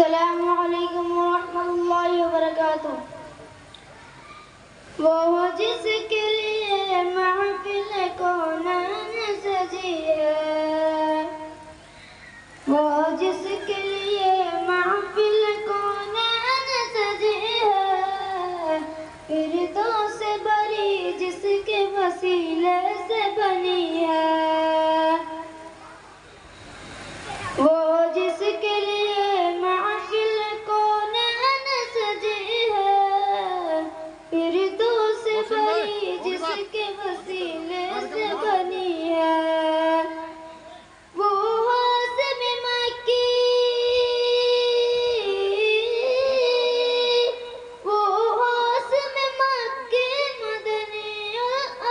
السلام علیکم ورحمۃ اللہ وبرکاتہ۔ وہ جس کے لیے محفل کونین سجی ہے، وہ جس کے لیے محفل کونین سجی ہے، فردوس بری جس کے وسیلے سے بنی ہے، وہ جس کے لیے محفل کونین سجی ہے، فردوس بری جس کے وسیلے سے بنی ہے، وہ ہاشم مکی، وہ ہاشم مکی مدنی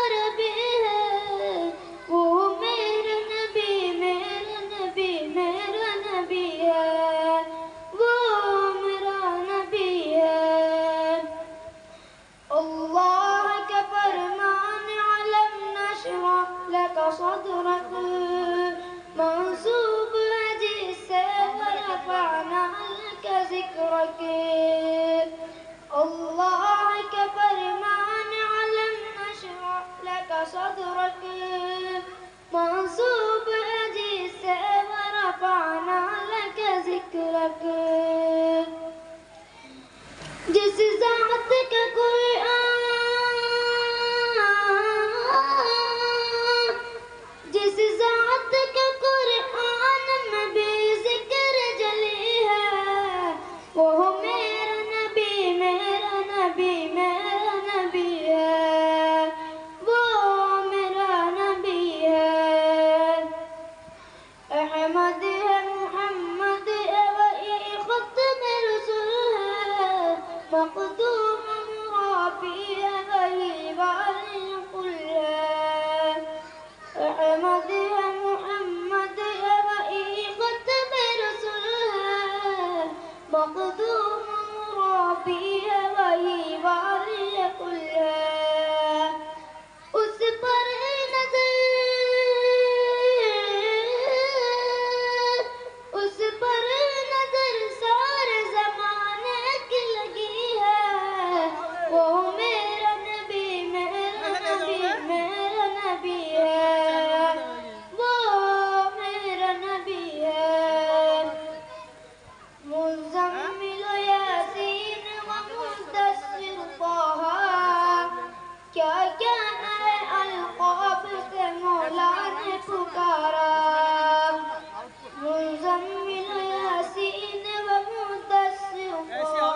عربی ہے، وہ میرا نبی میرا نبی میرا نبی ہے، وہ میرا نبی ہے۔ اللہ کا فرمان علم نشرح لک صدرک، منسوب ہے جس سے ورفعنا لک ذکرک۔ اللہ کا فرمان علم نشرح لک صدرک، منسوب ہے جس سے ورفعنا لک ذکرک۔ جس ذات کا قرآن، جس ذات کا قرآن میں بھی ذکر جلی ہے، وہ میرا نبی میرا نبی میرا نبی ہے، وہ میرا نبی ہے۔ احمد ہے محمد ہے وہی ختم رسول ہے، مقدوم مرابی ہے وہی والی قل ہے۔ احمد ہے محمد ہے وہی ختم رسول ہے، مقدوم مرابی ہے وہی والی قل ہے۔ اس پر نظر، اس پر نظر سارے زمانے کی لگی ہے، وہ میرا نبی میرا نبی میرا نبی ہے، وہ میرا نبی ہے۔ مزمل یاسین و مدثر طہ، کیا کیا نئے القاب سے مولا نے پکارا، مزمل یاسین و مدثر طہ،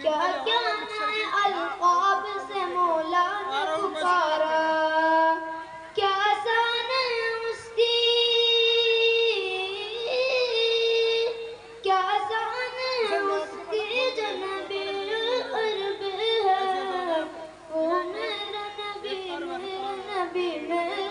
کیا کیا نئے القاب سے مولا نے پکارا، کیا شان ہے اس کی، کیا شان ہے اس کی جو نبی العرب ہے، وہ میرا نبی میرا نبی میرا